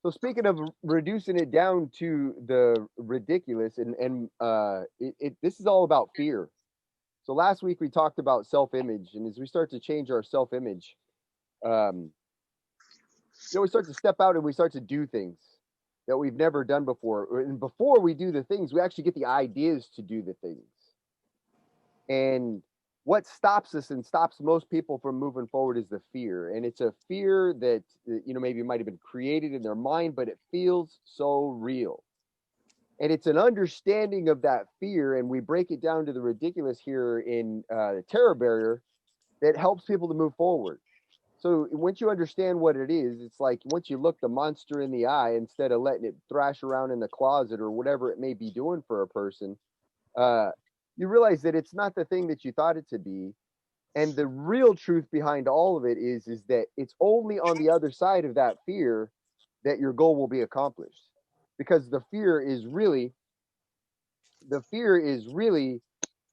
So speaking of reducing it down to the ridiculous, this is all about fear. So last week we talked about self-image, and as we start to change our self-image, um, we start to step out and we start to do things that we've never done before. And before we do the things, we actually get the ideas to do the things. And what stops us and stops most people from moving forward is the fear. And it's a fear that, maybe might have been created in their mind, but it feels so real. And it's an understanding of that fear. And we break it down to the ridiculous here in the terror barrier that helps people to move forward. So once you understand what it is, it's like once you look the monster in the eye, instead of letting it thrash around in the closet or whatever it may be doing for a person, uh, you realize that it's not the thing that you thought it to be. And the real truth behind all of it is that it's only on the other side of that fear that your goal will be accomplished. Because the fear is really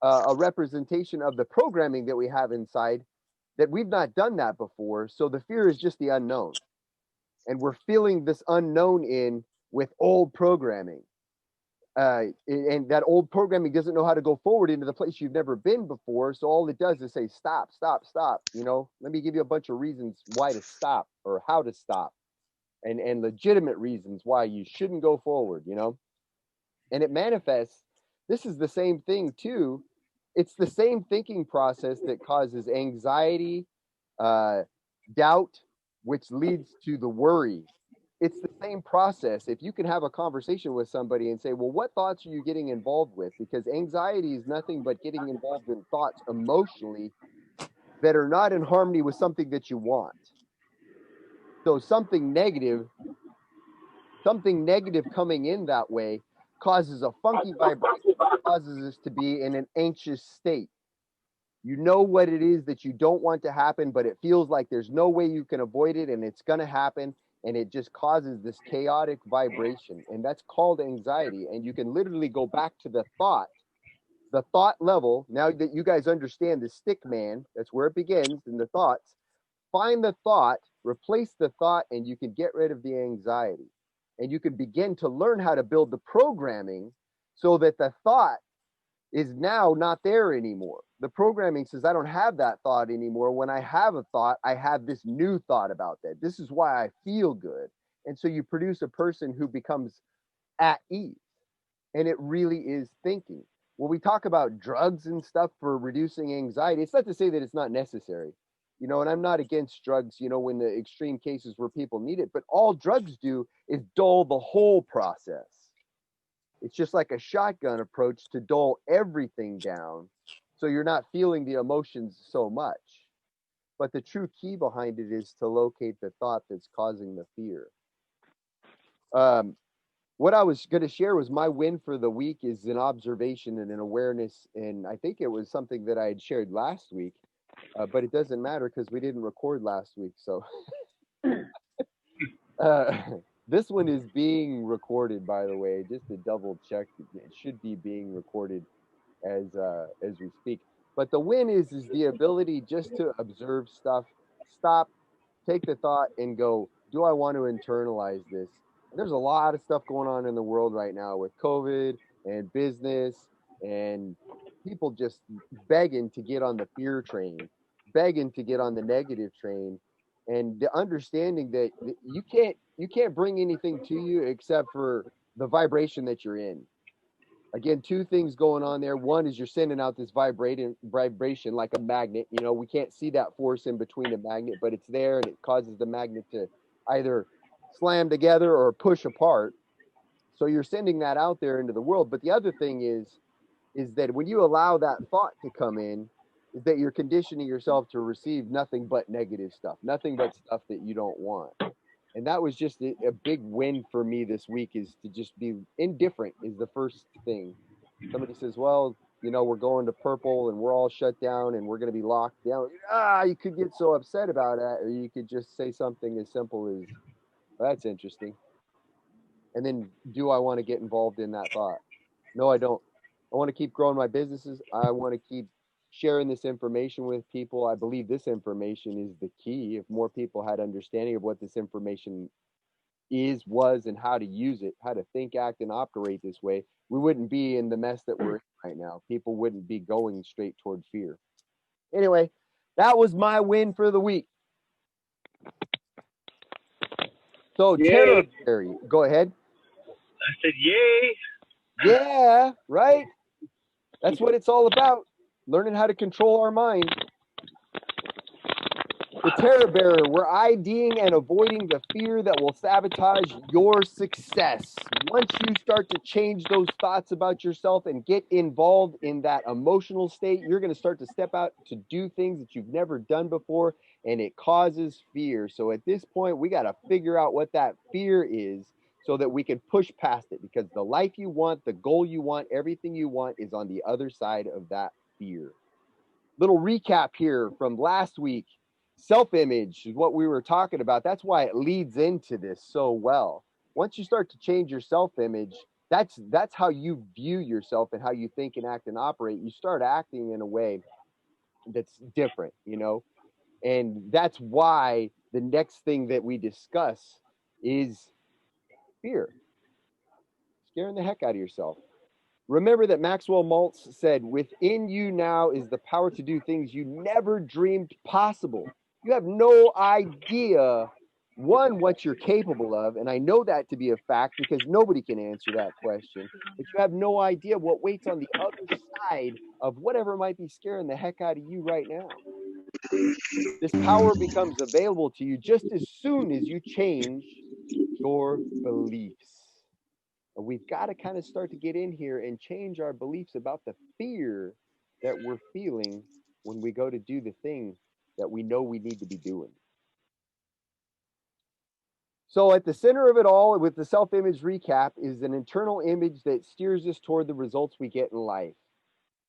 a representation of the programming that we have inside that we've not done that before. So the fear is just the unknown. And we're feeling this unknown in with old programming. And that old programming doesn't know how to go forward into the place you've never been before. So all it does is say, stop, stop, stop. Let me give you a bunch of reasons why to stop or how to stop and legitimate reasons why you shouldn't go forward. And it manifests. This is the same thing too. It's the same thinking process that causes anxiety, uh, doubt, which leads to the worry. It's the same process. If you can have a conversation with somebody and say, well, what thoughts are you getting involved with? Because anxiety is nothing but getting involved in thoughts emotionally that are not in harmony with something that you want. So something negative coming in that way causes a funky vibration, causes us to be in an anxious state. You know what it is that you don't want to happen, but it feels like there's no way you can avoid it and it's going to happen. And it just causes this chaotic vibration. And that's called anxiety. And you can literally go back to the thought level. Now that you guys understand the stick man, that's where it begins in the thoughts. Find the thought, replace the thought, and you can get rid of the anxiety. And you can begin to learn how to build the programming so that the thought is now not there anymore. The programming says, I don't have that thought anymore. When I have a thought, I have this new thought about that. This is why I feel good. And so you produce a person who becomes at ease. And it really is thinking. When we talk about drugs and stuff for reducing anxiety, it's not to say that it's not necessary. And I'm not against drugs, when the extreme cases where people need it, but all drugs do is dull the whole process. It's just like a shotgun approach to dull everything down so you're not feeling the emotions so much. But the true key behind it is to locate the thought that's causing the fear. Um, what I was going to share was my win for the week is an observation and an awareness. And I think it was something that I had shared last week, but it doesn't matter because we didn't record last week. So uh, this one is being recorded, by the way, just to double check. It should be being recorded as we speak. But the win is the ability just to observe stuff, stop, take the thought, and go, do I want to internalize this? And there's a lot of stuff going on in the world right now with COVID and business and people just begging to get on the fear train, begging to get on the negative train, and the understanding that you can't bring anything to you except for the vibration that you're in. Again, two things going on there. One is you're sending out this vibration like a magnet. We can't see that force in between the magnet, but it's there and it causes the magnet to either slam together or push apart. So you're sending that out there into the world. But the other thing is that when you allow that thought to come in, is that you're conditioning yourself to receive nothing but negative stuff, nothing but stuff that you don't want. And that was just a big win for me this week, is to just be indifferent is the first thing. Somebody says, well, we're going to purple and we're all shut down and we're going to be locked down. You could get so upset about that, or you could just say something as simple as, well, that's interesting. And then, do I want to get involved in that thought? No, I don't. I want to keep growing my businesses. I want to keep sharing this information with people. I believe this information is the key. If more people had understanding of what this information is, was, and how to use it, how to think, act, and operate this way, we wouldn't be in the mess that we're in right now. People wouldn't be going straight toward fear. Anyway, that was my win for the week. So, Tara Yay. Berry, go ahead. I said, yay. Yeah, right? That's what it's all about. Learning how to control our mind. The Terror Bearer, we're IDing and avoiding the fear that will sabotage your success. Once you start to change those thoughts about yourself and get involved in that emotional state, you're going to start to step out to do things that you've never done before, and it causes fear. So at this point, we got to figure out what that fear is so that we can push past it, because the life you want, the goal you want, everything you want is on the other side of that fear. Little recap here from last week. Self-image is what we were talking about. That's why it leads into this so well. Once you start to change your self-image, that's how you view yourself and how you think and act and operate. You start acting in a way that's different, and that's why the next thing that we discuss is fear, scaring the heck out of yourself. Remember that Maxwell Maltz said, within you now is the power to do things you never dreamed possible. You have no idea, one, what you're capable of, and I know that to be a fact because nobody can answer that question, but you have no idea what waits on the other side of whatever might be scaring the heck out of you right now. This power becomes available to you just as soon as you change your beliefs. And we've got to kind of start to get in here and change our beliefs about the fear that we're feeling when we go to do the thing that we know we need to be doing. So at the center of it all, with the self-image recap, is an internal image that steers us toward the results we get in life.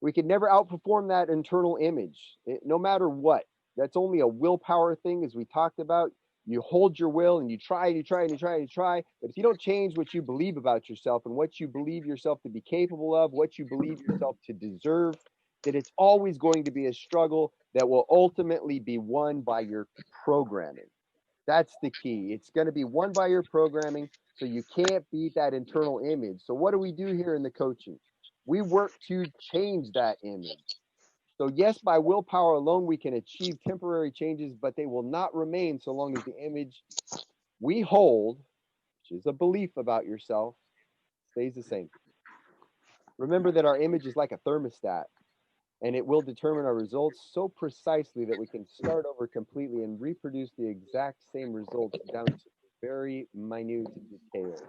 We can never outperform that internal image, no matter what. That's only a willpower thing, as we talked about. You hold your will and you try and you try and you try and you try. But if you don't change what you believe about yourself and what you believe yourself to be capable of, what you believe yourself to deserve, then it's always going to be a struggle that will ultimately be won by your programming. That's the key. It's going to be won by your programming, so you can't beat that internal image. So what do we do here in the coaching? We work to change that image. So yes, by willpower alone, we can achieve temporary changes, but they will not remain so long as the image we hold, which is a belief about yourself, stays the same. Remember that our image is like a thermostat, and it will determine our results so precisely that we can start over completely and reproduce the exact same results down to very minute details.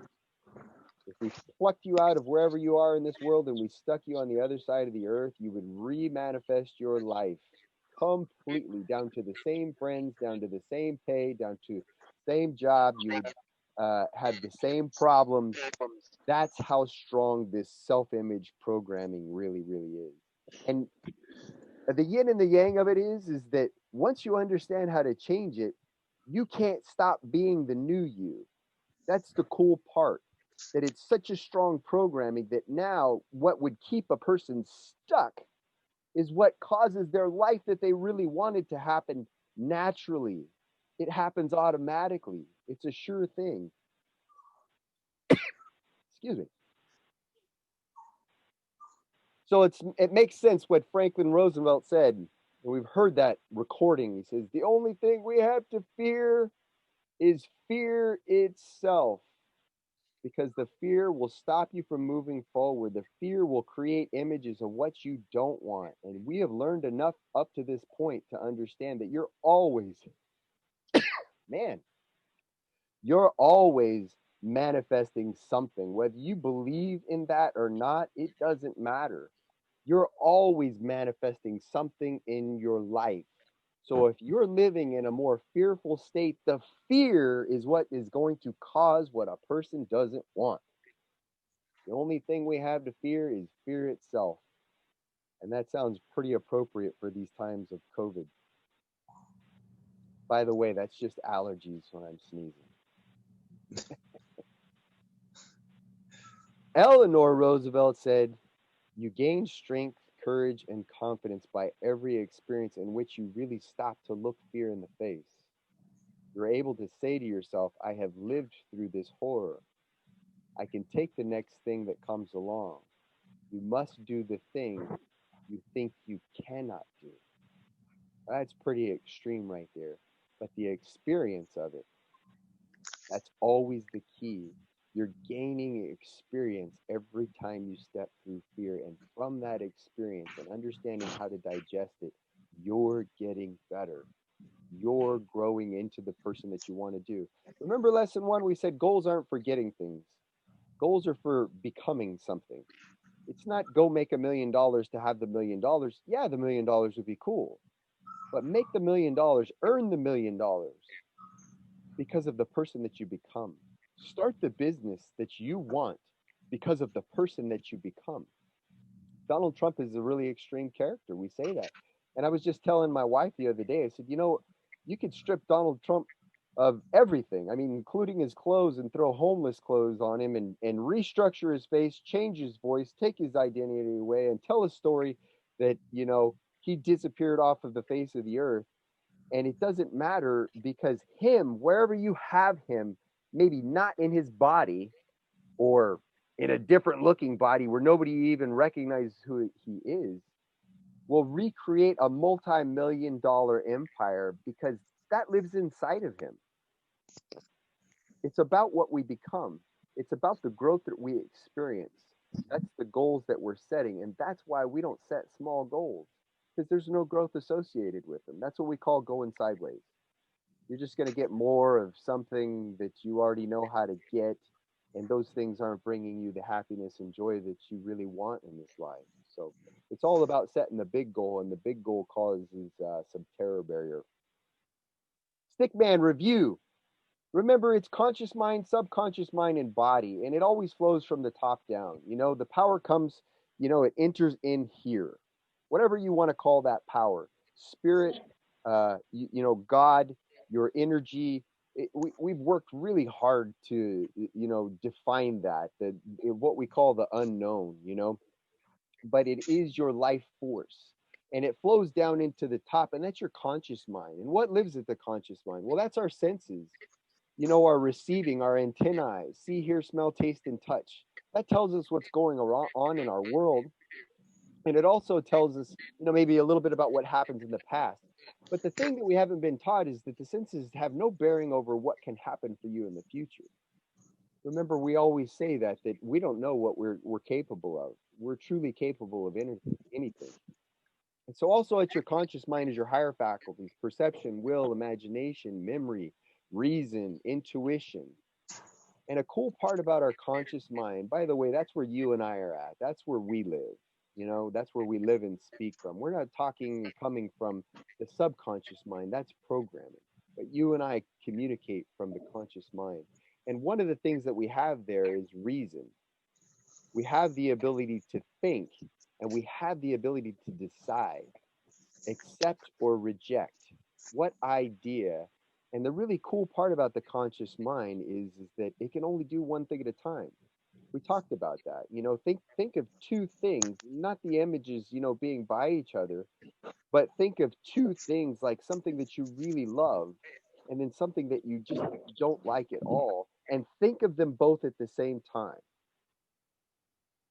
If we plucked you out of wherever you are in this world and we stuck you on the other side of the earth, you would remanifest your life completely, down to the same friends, down to the same pay, down to the same job. You would have the same problems. That's how strong this self-image programming really, really is. And the yin and the yang of it is that once you understand how to change it, you can't stop being the new you. That's the cool part, that it's such a strong programming that now what would keep a person stuck is what causes their life that they really wanted to happen naturally. It happens automatically. It's a sure thing. Excuse me. So it makes sense what Franklin Roosevelt said, and we've heard that recording. He says, the only thing we have to fear is fear itself, because the fear will stop you from moving forward. The fear will create images of what you don't want. And we have learned enough up to this point to understand that you're always, you're always manifesting something. Whether you believe in that or not, it doesn't matter. You're always manifesting something in your life. So if you're living in a more fearful state, the fear is what is going to cause what a person doesn't want. The only thing we have to fear is fear itself. And that sounds pretty appropriate for these times of COVID. By the way, that's just allergies when I'm sneezing. Eleanor Roosevelt said, you gain strength, courage, and confidence by every experience in which you really stop to look fear in the face. You're able to say to yourself, I have lived through this horror. I can take the next thing that comes along. You must do the thing you think you cannot do. That's pretty extreme right there. But the experience of it, that's always the key. You're gaining experience every time you step through fear. And from that experience and understanding how to digest it, you're getting better. You're growing into the person that you want to do. Remember lesson one, we said goals aren't for getting things. Goals are for becoming something. It's not go make $1 million to have the $1 million. Yeah, the $1 million would be cool. But make the $1 million, earn the $1 million because of the person that you become. Start the business that you want because of the person that you become. Donald Trump is a really extreme character. We say that. And I was just telling my wife the other day, I said, you could strip Donald Trump of everything. I mean, including his clothes and throw homeless clothes on him and restructure his face, change his voice, take his identity away, and tell a story that, he disappeared off of the face of the earth. And it doesn't matter because him, wherever you have him, maybe not in his body or in a different looking body where nobody even recognizes who he is, will recreate a multi-million-dollar empire because that lives inside of him. It's about what we become. It's about the growth that we experience. That's the goals that we're setting. And that's why we don't set small goals because there's no growth associated with them. That's what we call going sideways. You're just going to get more of something that you already know how to get. And those things aren't bringing you the happiness and joy that you really want in this life. So it's all about setting the big goal, and the big goal causes some terror barrier. Stickman review. Remember, it's conscious mind, subconscious mind, and body, and it always flows from the top down. The power comes, it enters in here. Whatever you want to call that power, spirit, God, your energy. We've worked really hard to, define that, what we call the unknown, but it is your life force. And it flows down into the top, and that's your conscious mind. And what lives at the conscious mind? Well, that's our senses. Our receiving, our antennae, see, hear, smell, taste, and touch. That tells us what's going on in our world. And it also tells us, maybe a little bit about what happens in the past. But the thing that we haven't been taught is that the senses have no bearing over what can happen for you in the future. Remember, we always say that we don't know what we're capable of. We're truly capable of anything. And so also at your conscious mind is your higher faculties: perception, will, imagination, memory, reason, intuition. And a cool part about our conscious mind, by the way, that's where you and I are at. That's where we live. That's where we live and speak from. We're not coming from the subconscious mind. That's programming. But you and I communicate from the conscious mind. And one of the things that we have there is reason. We have the ability to think, and we have the ability to decide, accept or reject what idea. And the really cool part about the conscious mind is that it can only do one thing at a time. We talked about that. Think of two things, not the images, being by each other, but think of two things like something that you really love and then something that you just don't like at all, and think of them both at the same time.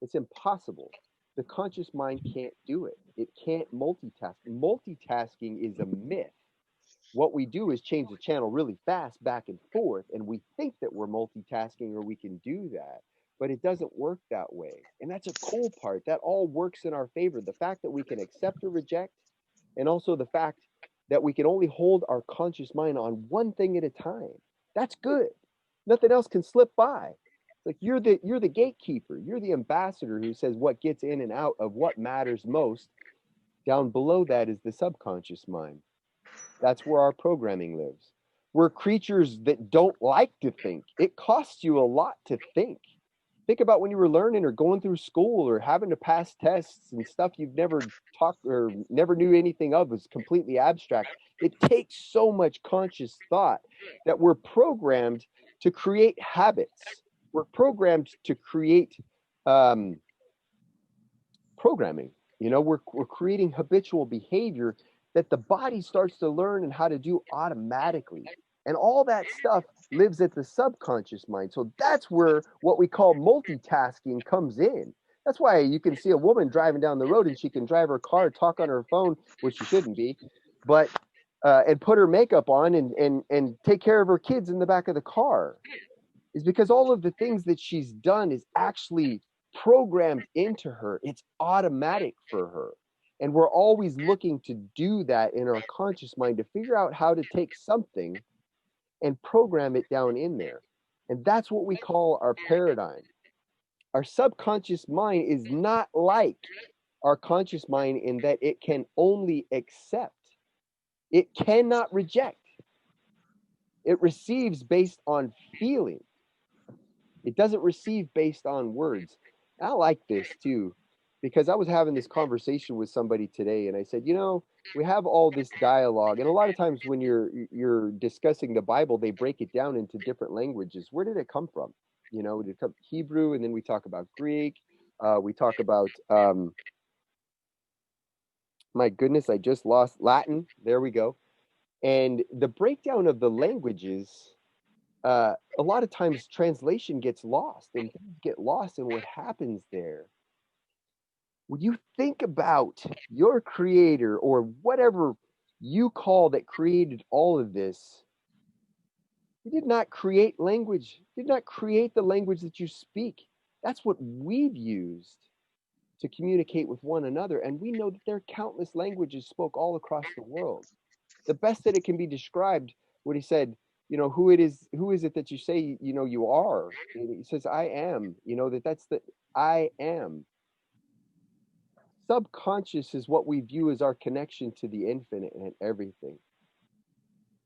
It's impossible. The conscious mind can't do it. It can't multitask. Multitasking is a myth. What we do is change the channel really fast back and forth, and we think that we're multitasking or we can do that, but it doesn't work that way. And that's a cool part. That all works in our favor. The fact that we can accept or reject, and also the fact that we can only hold our conscious mind on one thing at a time. That's good. Nothing else can slip by. Like you're the gatekeeper. You're the ambassador who says what gets in and out of what matters most. Down below that is the subconscious mind. That's where our programming lives. We're creatures that don't like to think. It costs you a lot to think. Think about when you were learning or going through school or having to pass tests and stuff you've never talked or never knew anything of, was completely abstract. It takes so much conscious thought that we're programmed to create habits. We're programmed to create programming. We're creating habitual behavior that the body starts to learn and how to do automatically. And all that stuff lives at the subconscious mind. So that's where what we call multitasking comes in. That's why you can see a woman driving down the road and she can drive her car, talk on her phone, which she shouldn't be, but and put her makeup on and take care of her kids in the back of the car. Is because all of the things that she's done is actually programmed into her. It's automatic for her. And we're always looking to do that in our conscious mind to figure out how to take something and program it down in there. And that's what we call our paradigm. Our subconscious mind is not like our conscious mind in that it can only accept, it cannot reject. It receives based on feeling. It doesn't receive based on words. I like this too, because I was having this conversation with somebody today, and I said, we have all this dialogue, and a lot of times when you're discussing the Bible, they break it down into different languages. Where did it come from? Did it come Hebrew, and then we talk about Greek. We talk about my goodness, I just lost Latin. There we go. And the breakdown of the languages. A lot of times translation gets lost and things get lost in what happens there. When you think about your creator or whatever you call that created all of this, he did not create language, did not create the language that you speak. That's what we've used to communicate with one another. And we know that there are countless languages spoke all across the world. The best that it can be described, what he said, who is it that you say, you are? And he says, I am, that's the I am. Subconscious is what we view as our connection to the infinite and everything.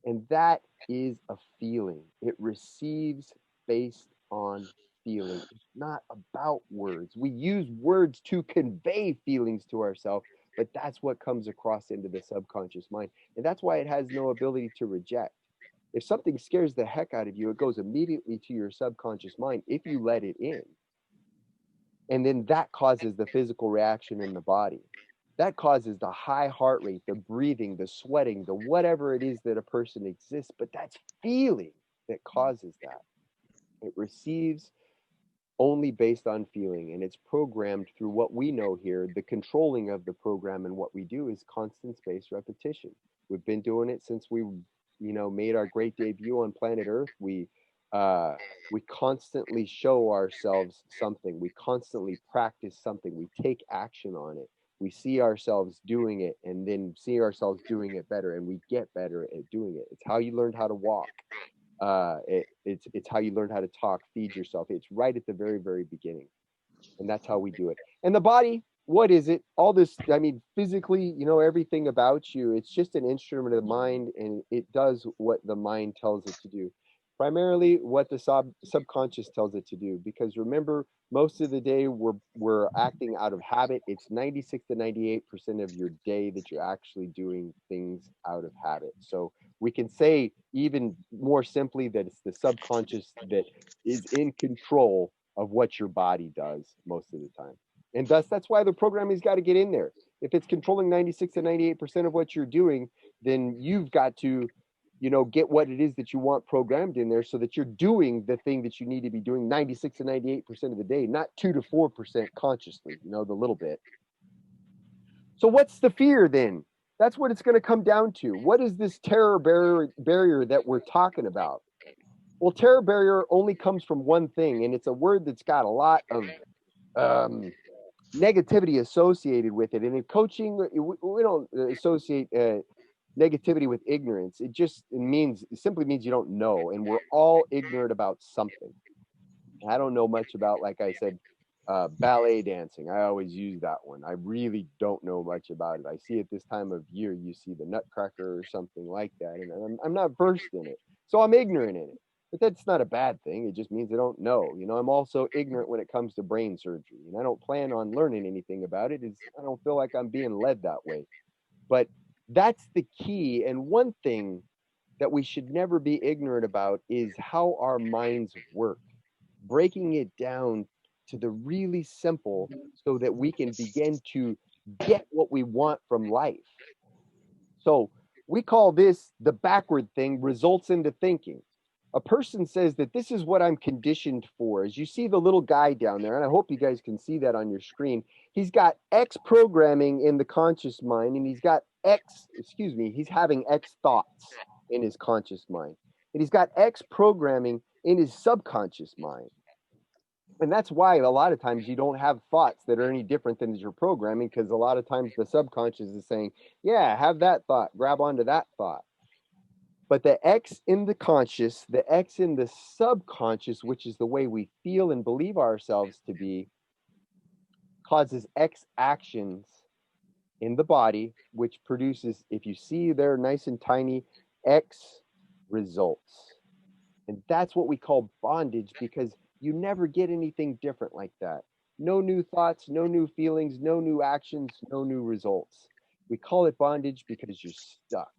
And that is a feeling. It receives based on feeling. It's not about words. We use words to convey feelings to ourselves, but that's what comes across into the subconscious mind. And that's why it has no ability to reject. If something scares the heck out of you, it goes immediately to your subconscious mind if you let it in. And then that causes the physical reaction in the body. That causes the high heart rate, the breathing, the sweating, the whatever it is that a person exists. But that's feeling that causes that. It receives only based on feeling, and it's programmed through what we know here. The controlling of the program and what we do is constant spaced repetition. We've been doing it since we made our great debut on planet Earth. We constantly show ourselves something. We constantly practice something. We take action on it. We see ourselves doing it and then see ourselves doing it better, and we get better at doing it. It's how you learned how to walk. It's how you learn how to talk, feed yourself. It's right at the very, very beginning. And that's how we do it. And the body, what is it? All this, physically, everything about you, it's just an instrument of the mind, and it does what the mind tells it to do. Primarily what the subconscious tells it to do. Because remember, most of the day we're acting out of habit. It's 96 to 98% of your day that you're actually doing things out of habit. So we can say even more simply that it's the subconscious that is in control of what your body does most of the time. And thus, that's why the programming's got to get in there. If it's controlling 96 to 98% of what you're doing, then you've got to, get what it is that you want programmed in there so that you're doing the thing that you need to be doing 96 to 98% of the day, not 2 to 4% consciously, the little bit. So what's the fear then? That's what it's going to come down to. What is this terror barrier that we're talking about? Well, terror barrier only comes from one thing, and it's a word that's got a lot of negativity associated with it. And in coaching, we don't associate negativity with ignorance. It simply means you don't know, and we're all ignorant about something. I don't know much about, like I said, ballet dancing. I always use that one. I really don't know much about it. I see it this time of year. You see the Nutcracker or something like that, and I'm not versed in it, so I'm ignorant in it. But that's not a bad thing. It just means I don't know. I'm also ignorant when it comes to brain surgery, and I don't plan on learning anything about it. I don't feel like I'm being led that way. But that's the key. And one thing that we should never be ignorant about is how our minds work, breaking it down to the really simple so that we can begin to get what we want from life. So We call this the backward thing results into thinking. A person says that this is what I'm conditioned for. As you see the little guy down there, and I hope you guys can see that on your screen, he's got X programming in the conscious mind, and he's got he's having X thoughts in his conscious mind. And he's got X programming in his subconscious mind. And that's why a lot of times you don't have thoughts that are any different than your programming, because a lot of times the subconscious is saying, yeah, have that thought, grab onto that thought. But the X in the conscious, the X in the subconscious, which is the way we feel and believe ourselves to be, causes X actions in the body, which produces, if you see there nice and tiny, X results. And that's what we call bondage, because you never get anything different like that. No new thoughts, no new feelings, no new actions, no new results. We call it bondage because you're stuck.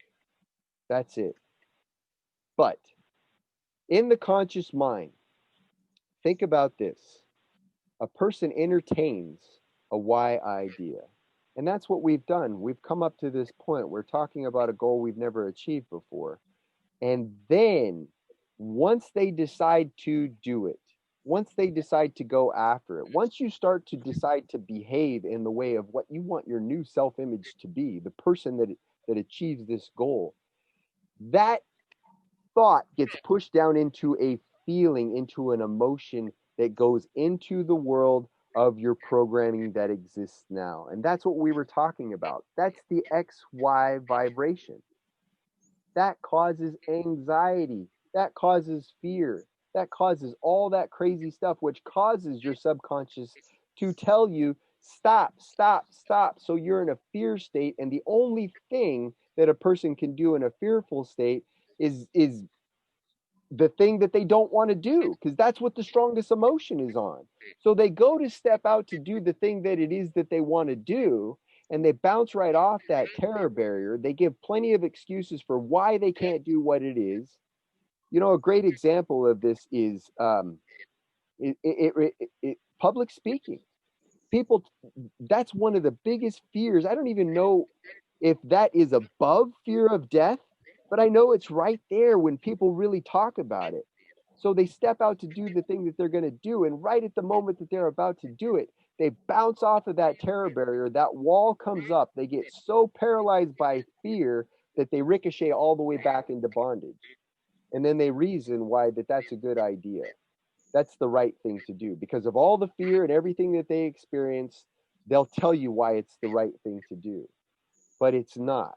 That's it. But in the conscious mind, think about this. A person entertains a Y idea. And that's what we've done. We've come up to this point. We're talking about a goal we've never achieved before. And then once they decide to do it, once they decide to go after it, once you start to decide to behave in the way of what you want your new self-image to be, the person that achieves this goal, that thought gets pushed down into a feeling, into an emotion that goes into the world of your programming that exists now. And that's what we were talking about. That's the XY vibration. That causes anxiety. That causes fear. That causes all that crazy stuff, which causes your subconscious to tell you, stop, stop, stop. So you're in a fear state. And the only thing that a person can do in a fearful state is the thing that they don't want to do, because that's what the strongest emotion is on. So they go to step out to do the thing that it is that they want to do, and they bounce right off that terror barrier. They give plenty of excuses for why they can't do what it is. You know, a great example of this is public speaking. People, that's one of the biggest fears. I don't even know if that is above fear of death, but I know it's right there when people really talk about it. So they step out to do the thing that they're going to do. And right at the moment that they're about to do it, they bounce off of that terror barrier. That wall comes up. They get so paralyzed by fear that they ricochet all the way back into bondage. And then they reason why that's a good idea. That's the right thing to do. Because of all the fear and everything that they experience, they'll tell you why it's the right thing to do. But it's not.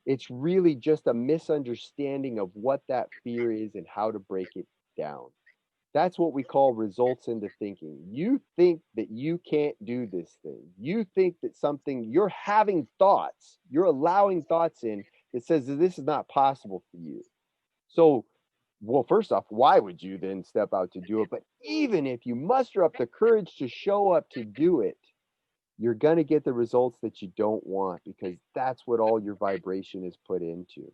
It's really just a misunderstanding of what that fear is and how to break it down. That's what we call results into thinking. You think that you can't do this thing. You think that you're having thoughts, you're allowing thoughts in that says that this is not possible for you. So, well, first off, why would you then step out to do it? But even if you muster up the courage to show up to do it, you're going to get the results that you don't want, because that's what all your vibration is put into.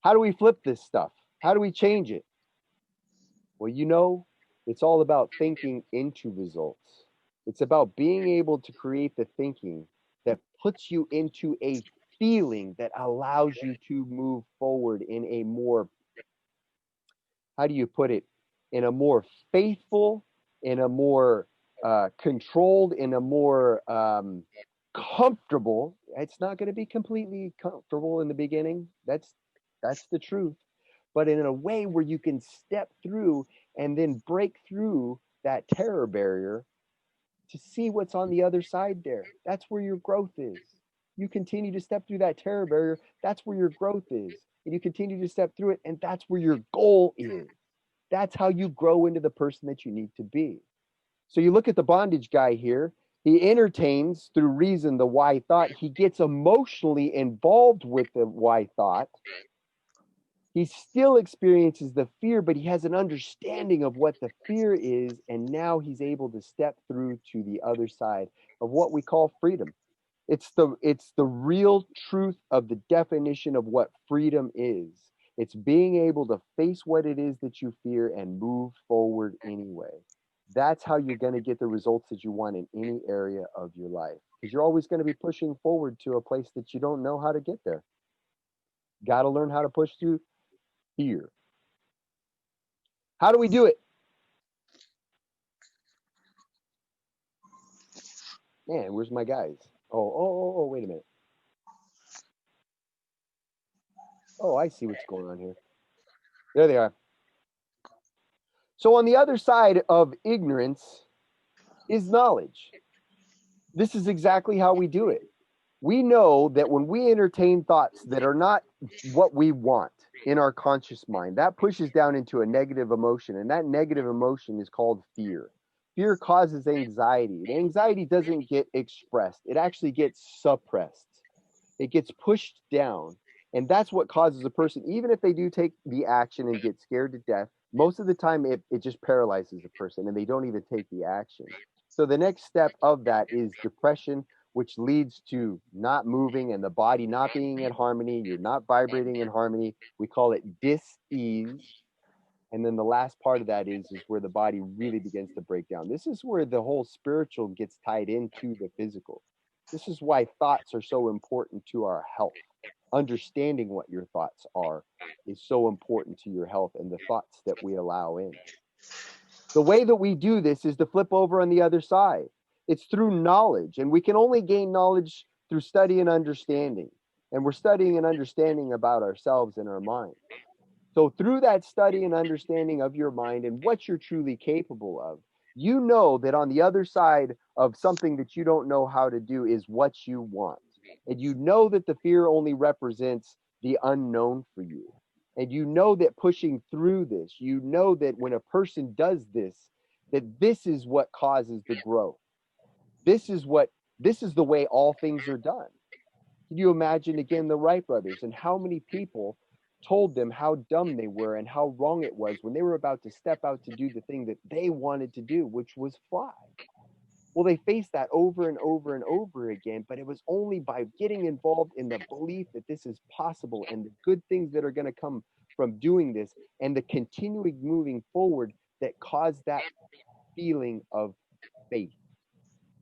How do we flip this stuff? How do we change it? Well, it's all about thinking into results. It's about being able to create the thinking that puts you into a feeling that allows you to move forward in a more, how do you put it, in a more faithful, in a more controlled, in a more comfortable. It's not going to be completely comfortable in the beginning. That's the truth. But in a way where you can step through and then break through that terror barrier to see what's on the other side there. That's where your growth is. You continue to step through that terror barrier. That's where your growth is. And you continue to step through it. And that's where your goal is. That's how you grow into the person that you need to be. So you look at the bondage guy here. He entertains through reason the why thought. He gets emotionally involved with the why thought. He still experiences the fear, but he has an understanding of what the fear is. And now he's able to step through to the other side of what we call freedom. It's the real truth of the definition of what freedom is. It's being able to face what it is that you fear and move forward anyway. That's how you're going to get the results that you want in any area of your life. Because you're always going to be pushing forward to a place that you don't know how to get there. Got to learn how to push through fear. How do we do it? Man, where's my guys? Oh, wait a minute. Oh, I see what's going on here. There they are. So on the other side of ignorance is knowledge. This is exactly how we do it. We know that when we entertain thoughts that are not what we want in our conscious mind, that pushes down into a negative emotion, and that negative emotion is called fear. Fear causes anxiety. The anxiety doesn't get expressed, it actually gets suppressed. It gets pushed down. And that's what causes a person, even if they do take the action and get scared to death, most of the time it just paralyzes a person and they don't even take the action. So the next step of that is depression, which leads to not moving and the body not being in harmony. You're not vibrating in harmony. We call it dis-ease. And then the last part of that is where the body really begins to break down. This is where the whole spiritual gets tied into the physical. This is why thoughts are so important to our health. Understanding what your thoughts are is so important to your health and the thoughts that we allow in. The way that we do this is to flip over on the other side. It's through knowledge, and we can only gain knowledge through study and understanding. And we're studying and understanding about ourselves and our mind. So through that study and understanding of your mind and what you're truly capable of, you know that on the other side of something that you don't know how to do is what you want. And you know that the fear only represents the unknown for you. And you know that pushing through this, you know that when a person does this, that this is what causes the growth. This is the way all things are done. Can you imagine again the Wright brothers and how many people told them how dumb they were and how wrong it was when they were about to step out to do the thing that they wanted to do, which was fly? Well, they faced that over and over and over again, but it was only by getting involved in the belief that this is possible and the good things that are going to come from doing this and the continuing moving forward that caused that feeling of faith.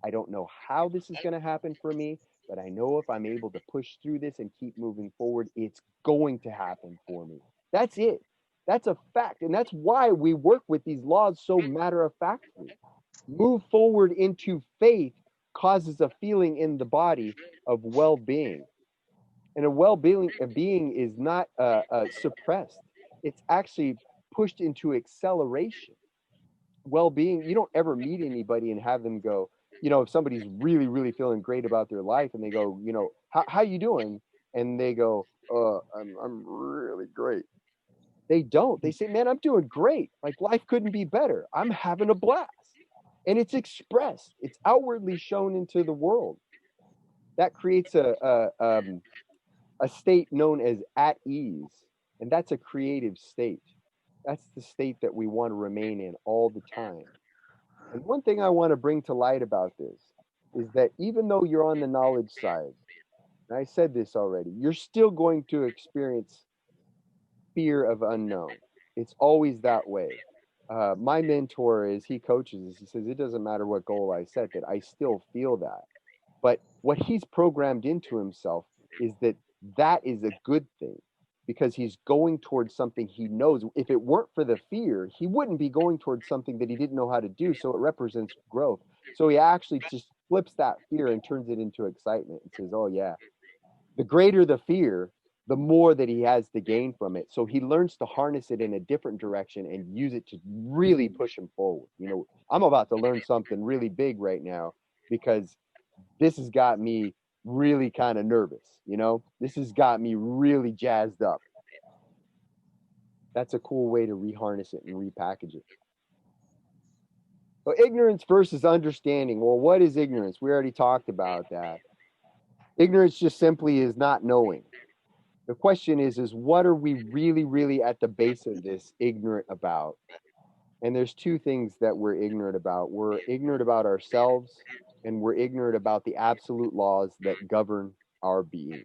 I don't know how this is going to happen for me, but I know if I'm able to push through this and keep moving forward, it's going to happen for me. That's it. That's a fact. And that's why we work with these laws so matter of factly. Move forward into faith causes a feeling in the body of well-being. And a well-being is not suppressed. It's actually pushed into acceleration. Well-being, you don't ever meet anybody and have them go, if somebody's really, really feeling great about their life and they go, how you doing? And they go, I'm really great. They don't. They say, man, I'm doing great. Like life couldn't be better. I'm having a blast. And it's expressed. It's outwardly shown into the world. That creates a state known as at ease. And that's a creative state. That's the state that we want to remain in all the time. And one thing I want to bring to light about this is that even though you're on the knowledge side, and I said this already, you're still going to experience fear of unknown. It's always that way. My mentor he coaches us. He says, it doesn't matter what goal I set, that I still feel that. But what he's programmed into himself is that that is a good thing because he's going towards something he knows. If it weren't for the fear, he wouldn't be going towards something that he didn't know how to do. So it represents growth. So he actually just flips that fear and turns it into excitement and says, oh, yeah, the greater the fear, the more that he has to gain from it. So he learns to harness it in a different direction and use it to really push him forward. I'm about to learn something really big right now because this has got me really kind of nervous. This has got me really jazzed up. That's a cool way to reharness it and repackage it. So ignorance versus understanding. Well, what is ignorance? We already talked about that. Ignorance just simply is not knowing. The question is what are we really, really at the base of this ignorant about? And there's two things that we're ignorant about. We're ignorant about ourselves, and we're ignorant about the absolute laws that govern our being,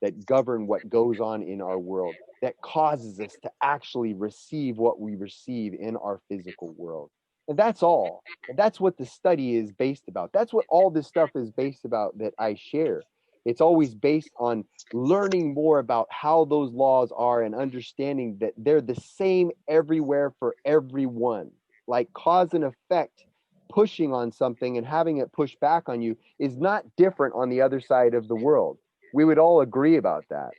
that govern what goes on in our world, that causes us to actually receive what we receive in our physical world. And that's all. And that's what the study is based about. That's what all this stuff is based about that I share. It's always based on learning more about how those laws are and understanding that they're the same everywhere for everyone. Like cause and effect, pushing on something and having it push back on you is not different on the other side of the world. We would all agree about that.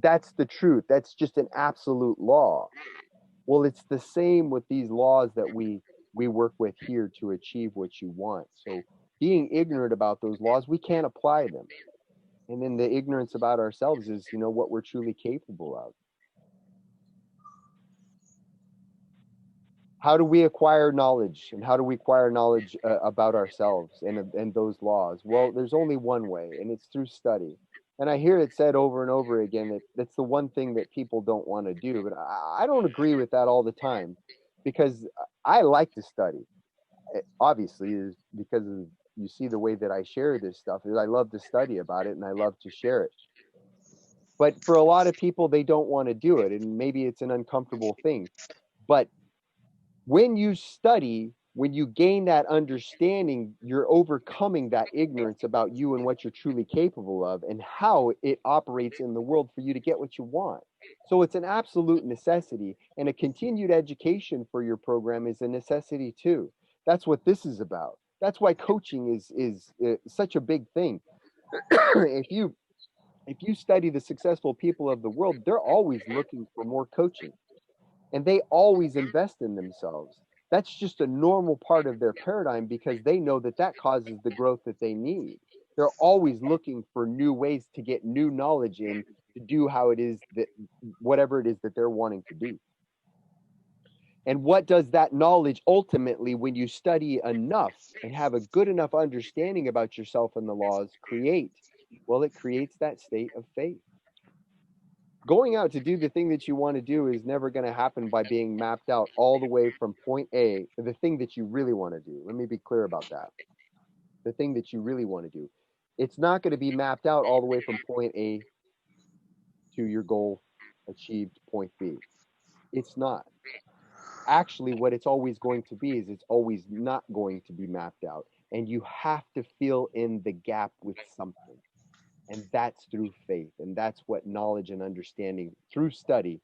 That's the truth. That's just an absolute law. Well, it's the same with these laws that we work with here to achieve what you want. So being ignorant about those laws, we can't apply them. And then the ignorance about ourselves is, what we're truly capable of. How do we acquire knowledge, and how do we acquire knowledge about ourselves and those laws? Well, there's only one way, and it's through study. And I hear it said over and over again that that's the one thing that people don't want to do, but I don't agree with that all the time, because I like to study. Obviously, is because of, you see the way that I share this stuff is I love to study about it and I love to share it. But for a lot of people, they don't want to do it, and maybe it's an uncomfortable thing. But when you study, when you gain that understanding, you're overcoming that ignorance about you and what you're truly capable of and how it operates in the world for you to get what you want. So it's an absolute necessity, and a continued education for your program is a necessity too. That's what this is about. That's why coaching is such a big thing. if you if you study the successful people of the world, they're always looking for more coaching, and they always invest in themselves. That's just a normal part of their paradigm because they know that that causes the growth that they need. They're always looking for new ways to get new knowledge in to do how it is that whatever it is that they're wanting to do. And what does that knowledge ultimately, when you study enough and have a good enough understanding about yourself and the laws, create? Well, it creates that state of faith. Going out to do the thing that you want to do is never going to happen by being mapped out all the way from point A to the thing that you really want to do. Let me be clear about that. The thing that you really want to do. It's not going to be mapped out all the way from point A to your goal achieved point B. It's not. Actually, what it's always going to be is it's always not going to be mapped out. And you have to fill in the gap with something. And that's through faith. And that's what knowledge and understanding through study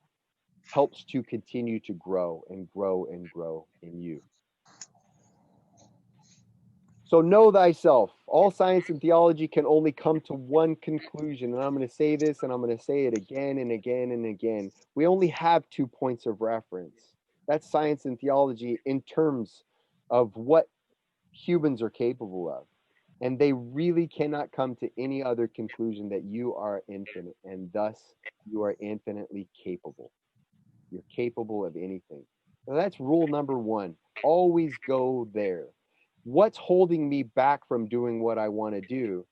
helps to continue to grow and grow and grow in you. So know thyself. All science and theology can only come to one conclusion. And I'm going to say this and I'm going to say it again and again and again. We only have 2 points of reference. That's science and theology in terms of what humans are capable of. And they really cannot come to any other conclusion that you are infinite, and thus you are infinitely capable. You're capable of anything. Now that's rule number 1. Always go there. What's holding me back from doing what I want to do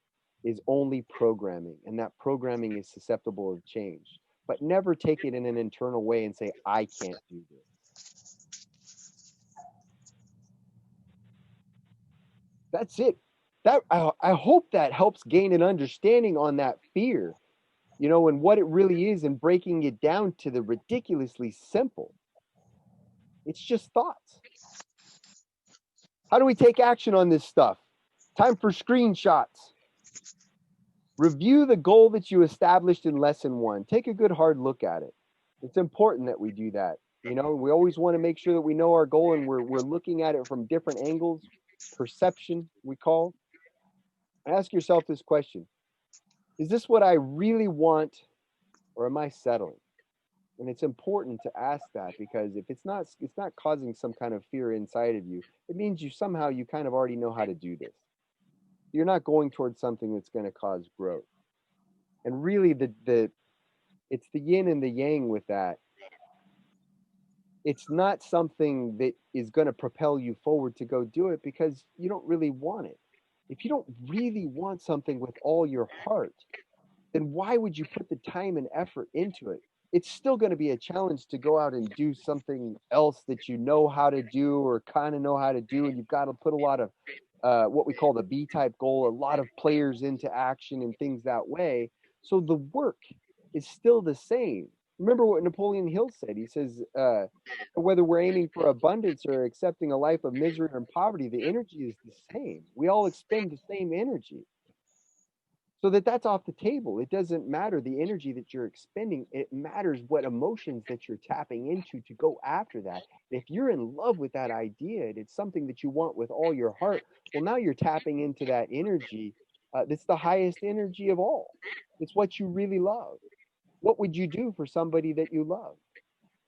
is only programming, and that programming is susceptible of change. But never take it in an internal way and say, I can't do this. That's it. That I hope that helps gain an understanding on that fear, and what it really is, and breaking it down to the ridiculously simple. It's just thoughts. How do we take action on this stuff? Time for screenshots. Review the goal that you established in lesson 1. Take a good hard look at it. It's important that we do that. We always want to make sure that we know our goal and we're looking at it from different angles. Perception, we call. Ask yourself this question. Is this what I really want, or am I settling? And it's important to ask that, because if it's not causing some kind of fear inside of you, it means you kind of already know how to do this. You're not going towards something that's going to cause growth. And really it's the yin and the yang with that. It's not something that is going to propel you forward to go do it because you don't really want it. If you don't really want something with all your heart, then why would you put the time and effort into it? It's still going to be a challenge to go out and do something else that you know how to do or kind of know how to do. And you've got to put a lot of what we call the B-type goal, a lot of players into action and things that way. So the work is still the same. Remember what Napoleon Hill said. He says, whether we're aiming for abundance or accepting a life of misery or poverty, the energy is the same. We all expend the same energy. so that that's off the table. It doesn't matter the energy that you're expending. It matters what emotions that you're tapping into to go after that. If you're in love with that idea and it's something that you want with all your heart, well, now you're tapping into that energy. That's the highest energy of all. It's what you really love. What would you do for somebody that you love?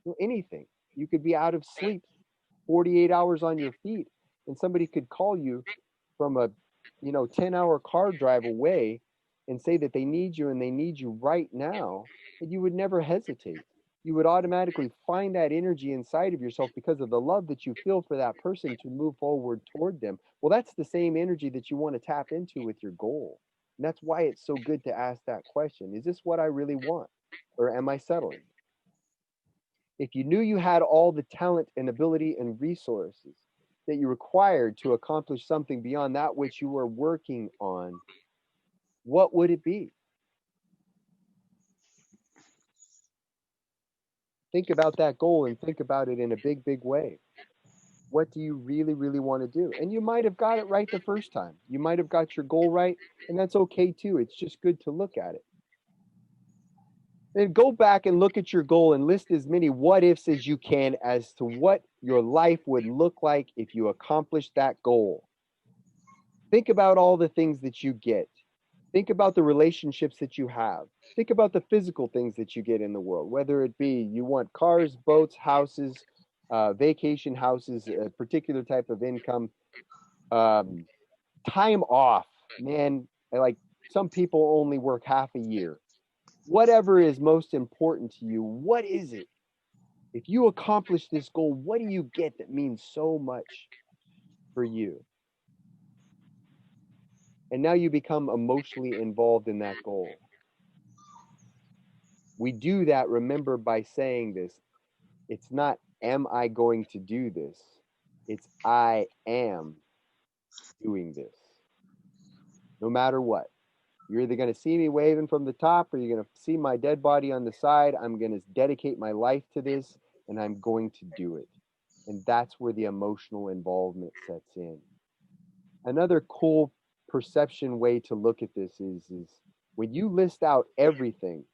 Well, anything. You could be out of sleep 48 hours on your feet, and somebody could call you from a 10-hour car drive away and say that they need you and they need you right now, and you would never hesitate. You would automatically find that energy inside of yourself because of the love that you feel for that person to move forward toward them. Well, that's the same energy that you want to tap into with your goal. And that's why it's so good to ask that question. Is this what I really want? Or am I settling? If you knew you had all the talent and ability and resources that you required to accomplish something beyond that which you were working on, what would it be? Think about that goal and think about it in a big, big way. What do you really, really want to do? And you might have got it right the first time. You might have got your goal right, and that's okay too. It's just good to look at it. Then go back and look at your goal and list as many what ifs as you can as to what your life would look like if you accomplished that goal. Think about all the things that you get. Think about the relationships that you have. Think about the physical things that you get in the world, whether it be you want cars, boats, houses, vacation houses, a particular type of income, um, time off. Man, like some people only work half a year. Whatever is most important to you, what is it? If you accomplish this goal, what do you get that means so much for you? And now you become emotionally involved in that goal. We do that, remember, by saying this. It's not, am I going to do this? It's, I am doing this. No matter what. You're either going to see me waving from the top or you're going to see my dead body on the side. I'm going to dedicate my life to this and I'm going to do it. And that's where the emotional involvement sets in. Another cool perception way to look at this is when you list out everything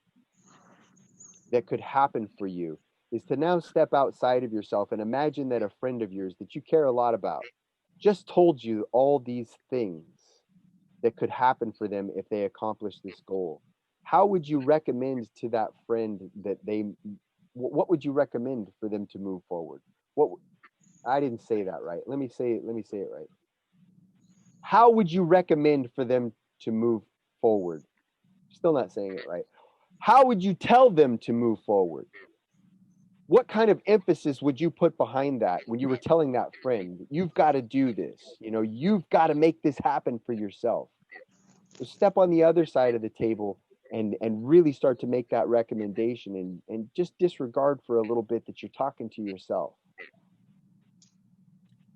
that could happen for you, is to now step outside of yourself and imagine that a friend of yours that you care a lot about just told you all these things that could happen for them if they accomplish this goal. How would you recommend to that friend that what would you recommend for them to move forward? What I didn't say that right. Let me say it right. How would you recommend for them to move forward? Still not saying it right. How would you tell them to move forward? What kind of emphasis would you put behind that when you were telling that friend, you've got to do this, you've got to make this happen for yourself? So step on the other side of the table and really start to make that recommendation and just disregard for a little bit that you're talking to yourself.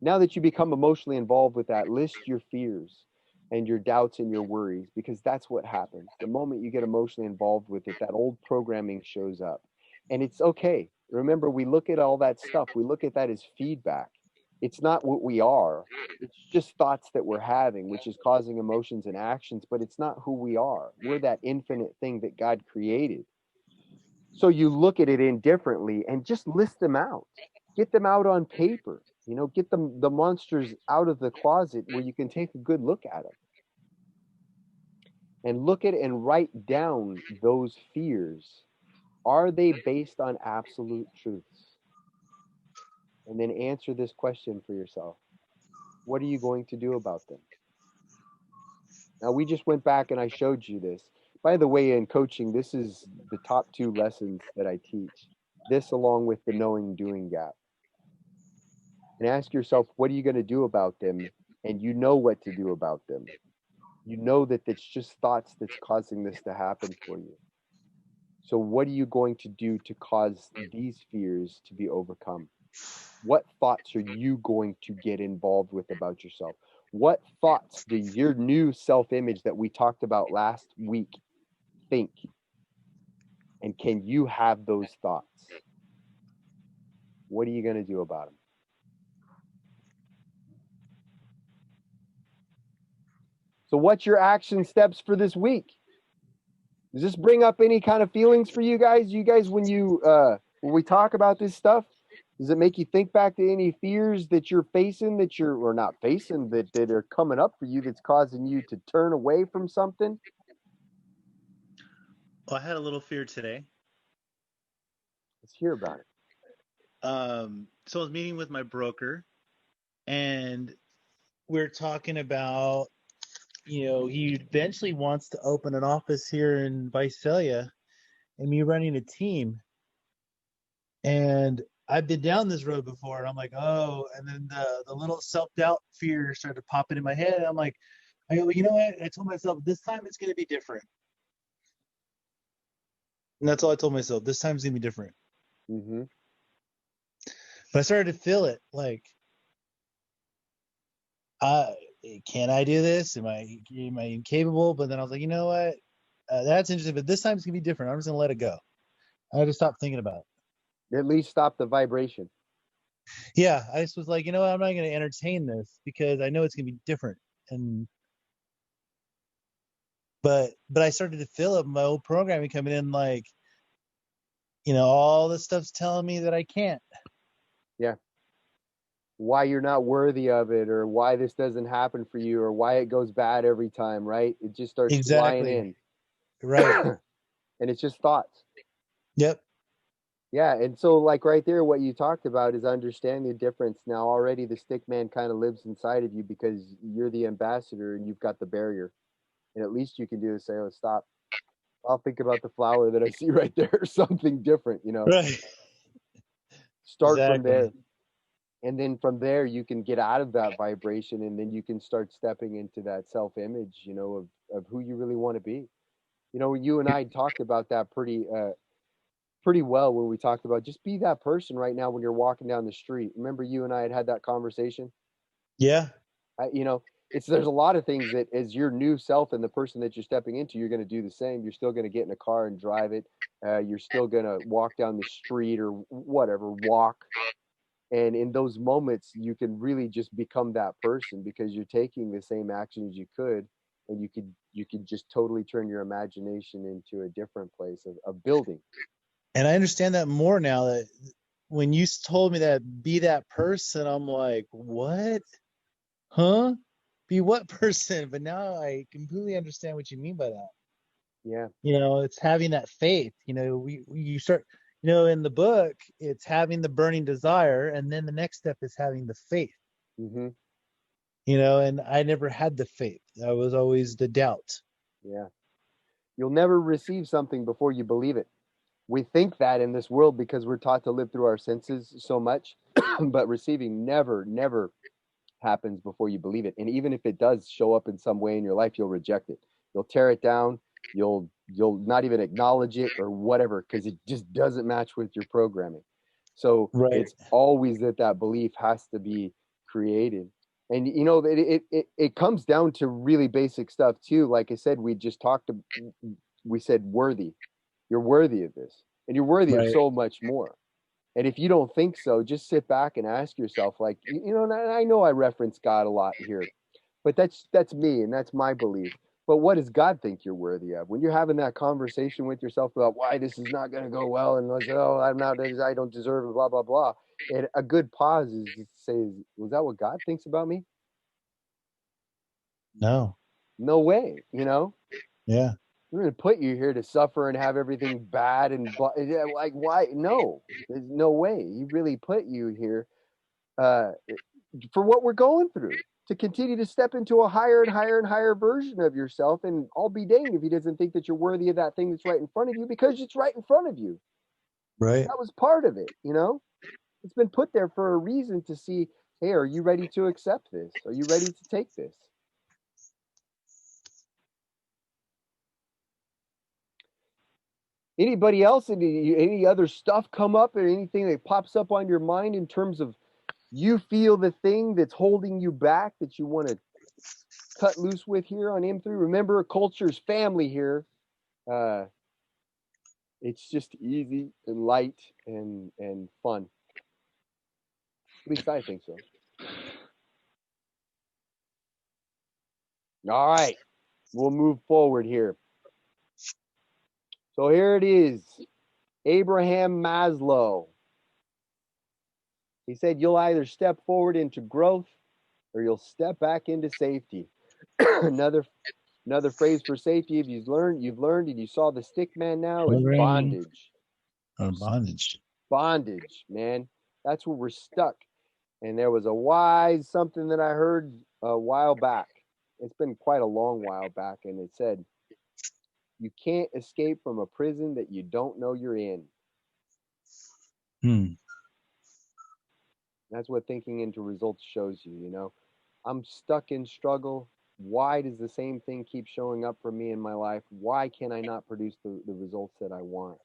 Now that you become emotionally involved with that, list your fears and your doubts and your worries, because that's what happens. The moment you get emotionally involved with it, that old programming shows up. And it's okay. Remember, we look at all that stuff, we look at that as feedback. It's not what we are. It's just thoughts that we're having, which is causing emotions and actions, but it's not who we are. We're that infinite thing that God created. So you look at it indifferently and just list them out. Get them out on paper. Get the monsters out of the closet where you can take a good look at them. And look at and write down those fears. Are they based on absolute truths? And then answer this question for yourself. What are you going to do about them? Now, we just went back and I showed you this. By the way, in coaching, this is the top 2 lessons that I teach. This along with the knowing doing gap. And ask yourself, what are you going to do about them? And you know what to do about them. You know that it's just thoughts that's causing this to happen for you. So what are you going to do to cause these fears to be overcome? What thoughts are you going to get involved with about yourself? What thoughts do your new self-image that we talked about last week think? And can you have those thoughts? What are you going to do about them? So what's your action steps for this week? Does this bring up any kind of feelings for you guys? You guys, when we talk about this stuff, does it make you think back to any fears that you're facing or not facing that are coming up for you that's causing you to turn away from something? Well, I had a little fear today. Let's hear about it. So I was meeting with my broker, and we're talking about, he eventually wants to open an office here in Visalia and me running a team. And I've been down this road before, and I'm like, oh, and then the little self-doubt fear started popping in my head. And I go, you know what? I told myself this time it's going to be different. And that's all I told myself. This time's going to be different. Mm-hmm. But I started to feel it, like, can I do this? Am I incapable? But then I was like, you know what? That's interesting, but this time it's gonna be different. I'm just gonna let it go. I had to stop thinking about it. At least stop the vibration. Yeah, I just was like, you know what? I'm not gonna entertain this because I know it's gonna be different. But I started to feel it. My old programming coming in, like, all this stuff's telling me that I can't. Yeah. Why you're not worthy of it, or why this doesn't happen for you, or why it goes bad every time, right? It just starts flying in. Right. And it's just thoughts. Yep. Yeah, and so like right there, what you talked about is understanding the difference. Now already the stick man kind of lives inside of you because you're the ambassador and you've got the barrier. And at least you can do is say, oh, stop. I'll think about the flower that I see right there, or something different, Right. Start from there. And then from there, you can get out of that vibration, and then you can start stepping into that self-image, of who you really want to be. You and I talked about that pretty well when we talked about just be that person right now when you're walking down the street. Remember, you and I had that conversation? Yeah. There's a lot of things that as your new self and the person that you're stepping into, you're going to do the same. You're still going to get in a car and drive it. You're still going to walk down the street or whatever, walk. And in those moments, you can really just become that person because you're taking the same action as you could, and you could just totally turn your imagination into a different place of building. And I understand that more now. That when you told me that be that person, I'm like, what? Huh? Be what person? But now I completely understand what you mean by that. Yeah. It's having that faith. You start, in the book, it's having the burning desire, and then the next step is having the faith. Mm-hmm. And I never had the faith. That was always the doubt. Yeah. You'll never receive something before you believe it. We think that in this world because we're taught to live through our senses so much, but receiving never happens before you believe it. And even if it does show up in some way in your life, you'll reject it. You'll tear it down. You'll not even acknowledge it or whatever because it just doesn't match with your programming. So It's always that belief has to be created. And it comes down to really basic stuff too. Like I said, we said worthy. You're worthy of this, and you're worthy of so much more. And if you don't think so, just sit back and ask yourself, like, and I know I reference God a lot here, but that's me and that's my belief. But what does God think you're worthy of? When you're having that conversation with yourself about why this is not going to go well, and like, oh, I don't deserve it, blah blah blah. And a good pause is to say, was that what God thinks about me? No way. Yeah. We're going to put you here to suffer and have everything bad and like, why? No, there's no way. He really put you here for what we're going through, to continue to step into a higher and higher and higher version of yourself. And I'll be danged if he doesn't think that you're worthy of that thing that's right in front of you, because it's right in front of you. Right. That was part of it. It's been put there for a reason to see, hey, are you ready to accept this? Are you ready to take this? Anybody else? Any other stuff come up, or anything that pops up on your mind in terms of you feel the thing that's holding you back that you want to cut loose with here on M3? Remember, culture's family here. It's just easy and light and fun. At least I think so. All right, we'll move forward here. So here it is. Abraham Maslow. He said, you'll either step forward into growth or you'll step back into safety. another phrase for safety, if you've learned, and you saw the stick man now, is bondage. Bondage. Bondage, man. That's where we're stuck. And there was a wise something that I heard a while back. It's been quite a long while back, and it said, you can't escape from a prison that you don't know you're in. That's what thinking into results shows you, you know. I'm stuck in struggle. Why does the same thing keep showing up for me in my life? Why can I not produce the results that I want?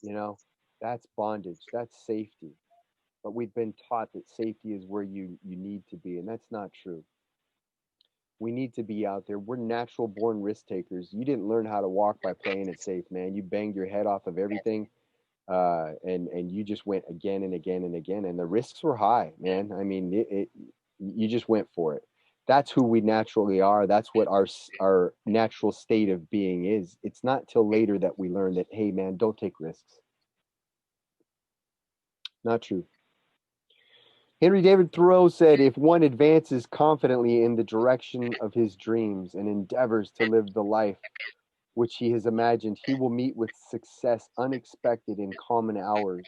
You know, that's bondage. That's safety. But we've been taught that safety is where you need to be, and that's not true. We need to be out there. We're natural born risk takers. You didn't learn how to walk by playing it safe, man. You banged your head off of everything, and you just went again and again and again, and the risks were high, man. I mean, you just went for it. That's who we naturally are. That's what our natural state of being is. It's not till later that we learn that, hey, man, don't take risks. Not true. Henry David Thoreau said, if one advances confidently in the direction of his dreams and endeavors to live the life which he has imagined, he will meet with success unexpected in common hours.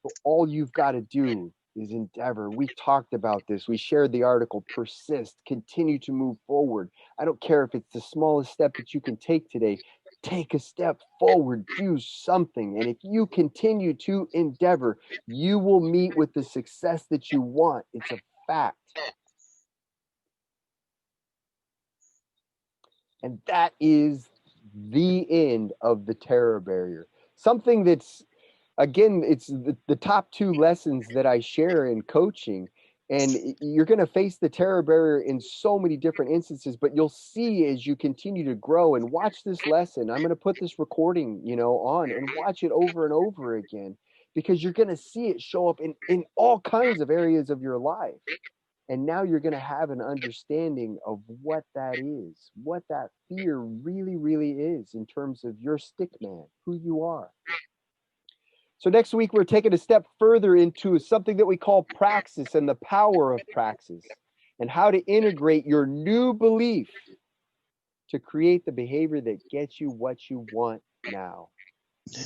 So all you've got to do is endeavor. We talked about this. We shared the article. Persist. Continue to move forward. I don't care if it's the smallest step that you can take today. Take a step forward. Do something. And if you continue to endeavor, you will meet with the success that you want. It's a fact. And that is the end of the terror barrier. Something that's, again, it's the top two lessons that I share in coaching. And you're going to face the terror barrier in so many different instances, but you'll see as you continue to grow and watch this lesson. I'm going to put this recording, on and watch it over and over again, because you're going to see it show up in all kinds of areas of your life. And now you're going to have an understanding of what that is, what that fear really, really is in terms of your stick man, who you are. So next week, we're taking a step further into something that we call praxis and the power of praxis and how to integrate your new belief to create the behavior that gets you what you want now.